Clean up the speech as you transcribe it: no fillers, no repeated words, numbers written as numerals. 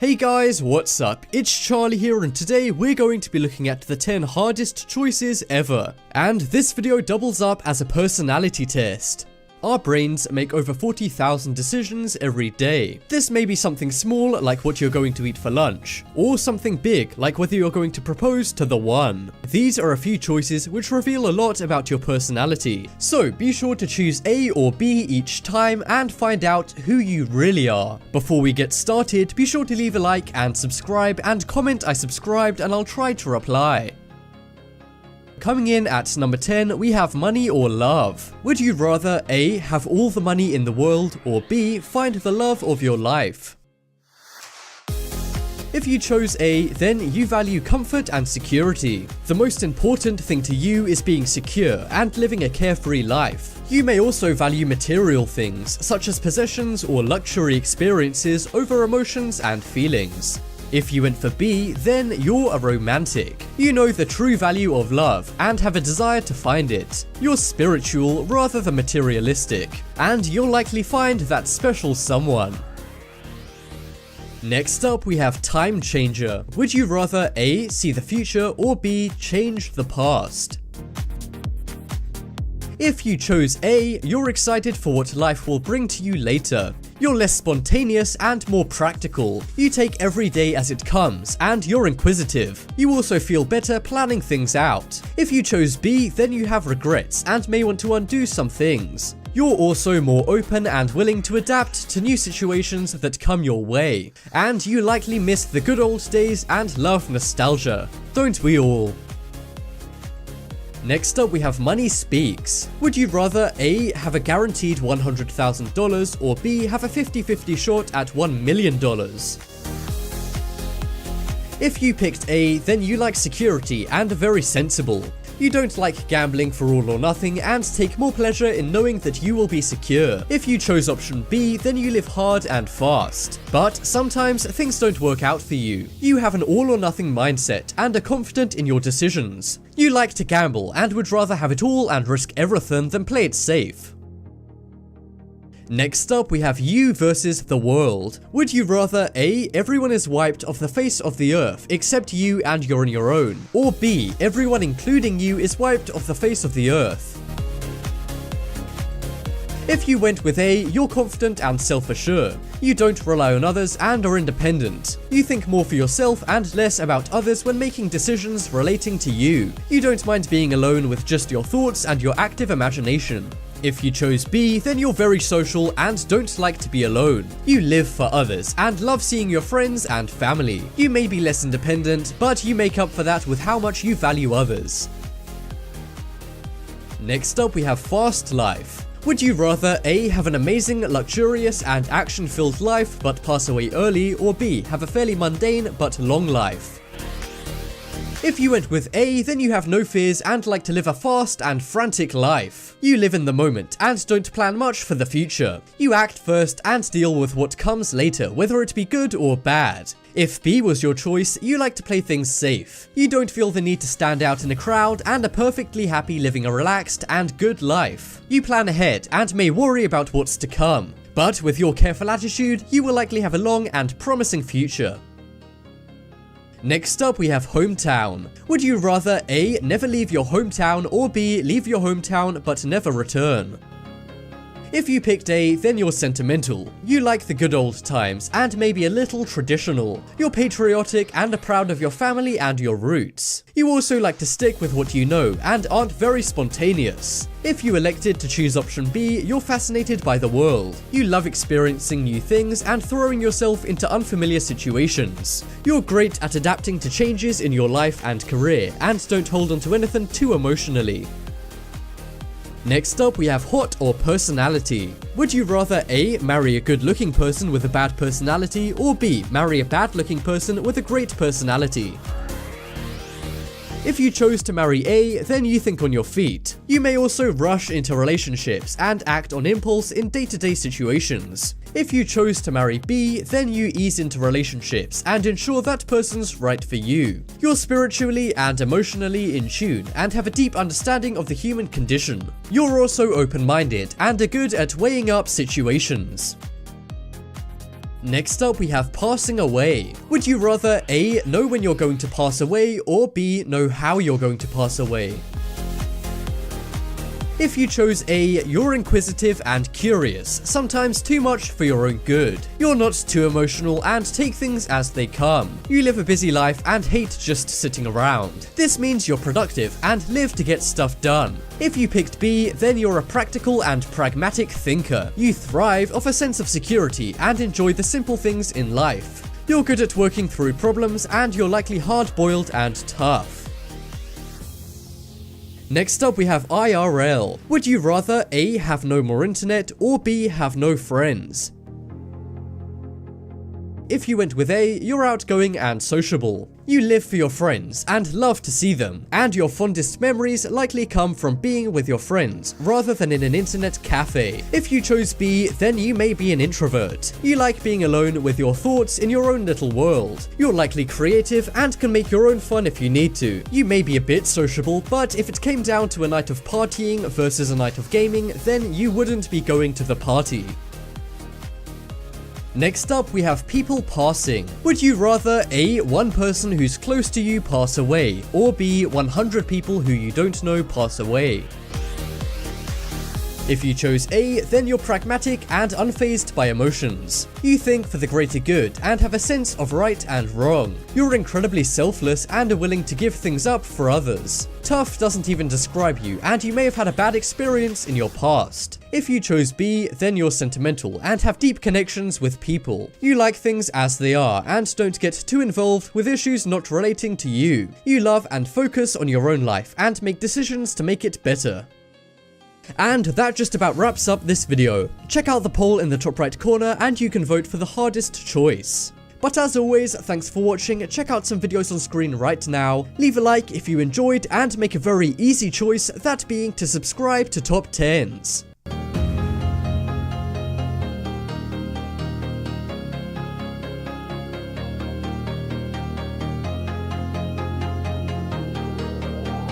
Hey guys, what's up? It's Charlie here, and today we're going to be looking at the 10 hardest choices ever. And this video doubles up as a personality test. Our brains make over 40,000 decisions every day. This may be something small, like what you're going to eat for lunch, or something big, like whether you're going to propose to the one. These are a few choices which reveal a lot about your personality, so be sure to choose A or B each time and find out who you really are. Before we get started, be sure to leave a like and subscribe, and comment "I subscribed" and I'll try to reply. Coming in at number 10, we have money or love. Would you rather A, have all the money in the world, or B, find the love of your life? If you chose A, then you value comfort and security. The most important thing to you is being secure and living a carefree life. You may also value material things, such as possessions or luxury experiences, over emotions and feelings. If you went for B, then you're a romantic. You know the true value of love and have a desire to find it. You're spiritual rather than materialistic, and you'll likely find that special someone. Next up, we have time changer. Would you rather A, see the future, or B, change the past? If you chose A, you're excited for what life will bring to you later. You're less spontaneous and more practical. You take every day as it comes, and you're inquisitive. You also feel better planning things out. If you chose B, then you have regrets and may want to undo some things. You're also more open and willing to adapt to new situations that come your way. And you likely miss the good old days and love nostalgia. Don't we all? Next up, we have money speaks. Would you rather A, have a guaranteed $100,000, or B, have a 50-50 shot at $1 million? If you picked A, then you like security and are very sensible. You don't like gambling for all or nothing and take more pleasure in knowing that you will be secure. If you chose option B, then you live hard and fast. But sometimes things don't work out for you. You have an all or nothing mindset and are confident in your decisions. You like to gamble and would rather have it all and risk everything than play it safe. Next up, we have you versus the world. Would you rather A, everyone is wiped off the face of the earth except you and you're on your own, or B, everyone including you is wiped off the face of the earth? If you went with A, you're confident and self-assured. You don't rely on others and are independent. You think more for yourself and less about others when making decisions relating to you. You don't mind being alone with just your thoughts and your active imagination. If you chose B, then you're very social and don't like to be alone. You live for others and love seeing your friends and family. You may be less independent, but you make up for that with how much you value others. Next up, we have fast life. Would you rather A, have an amazing, luxurious and action-filled life but pass away early, or B, have a fairly mundane but long life? If you went with A, then you have no fears and like to live a fast and frantic life. You live in the moment and don't plan much for the future. You act first and deal with what comes later, whether it be good or bad. If B was your choice, you like to play things safe. You don't feel the need to stand out in a crowd and are perfectly happy living a relaxed and good life. You plan ahead and may worry about what's to come. But with your careful attitude, you will likely have a long and promising future. Next up, we have hometown. Would you rather A, never leave your hometown, or B, leave your hometown but never return? If you picked A, then you're sentimental. You like the good old times and maybe a little traditional. You're patriotic and are proud of your family and your roots. You also like to stick with what you know and aren't very spontaneous. If you elected to choose option B, you're fascinated by the world. You love experiencing new things and throwing yourself into unfamiliar situations. You're great at adapting to changes in your life and career and don't hold on to anything too emotionally. Next up, we have hot or personality. Would you rather A, marry a good-looking person with a bad personality, or B, marry a bad-looking person with a great personality? If you chose to marry A, then you think on your feet. You may also rush into relationships and act on impulse in day-to-day situations. If you chose to marry B, then you ease into relationships and ensure that person's right for you. You're spiritually and emotionally in tune and have a deep understanding of the human condition. You're also open-minded and are good at weighing up situations. Next up, we have passing away. Would you rather A, know when you're going to pass away, or B, know how you're going to pass away? If you chose A, you're inquisitive and curious, sometimes too much for your own good. You're not too emotional and take things as they come. You live a busy life and hate just sitting around. This means you're productive and live to get stuff done. If you picked B, then you're a practical and pragmatic thinker. You thrive off a sense of security and enjoy the simple things in life. You're good at working through problems and you're likely hard-boiled and tough. Next up, we have IRL. Would you rather A, have no more internet, or B, have no friends? If you went with A, you're outgoing and sociable. You live for your friends and love to see them, and your fondest memories likely come from being with your friends rather than in an internet cafe. If you chose B, then you may be an introvert. You like being alone with your thoughts in your own little world. You're likely creative and can make your own fun if you need to. You may be a bit sociable, but if it came down to a night of partying versus a night of gaming, then you wouldn't be going to the party. Next up, we have people passing. Would you rather A, one person who's close to you pass away, or B, 100 people who you don't know pass away? If you chose A, then you're pragmatic and unfazed by emotions. You think for the greater good and have a sense of right and wrong. You're incredibly selfless and are willing to give things up for others. Tough doesn't even describe you, and you may have had a bad experience in your past. If you chose B, then you're sentimental and have deep connections with people. You like things as they are and don't get too involved with issues not relating to you. You love and focus on your own life and make decisions to make it better. And that just about wraps up this video. Check out the poll in the top right corner and you can vote for the hardest choice. But as always, thanks for watching, check out some videos on screen right now, leave a like if you enjoyed and make a very easy choice, that being to subscribe to Top 10s.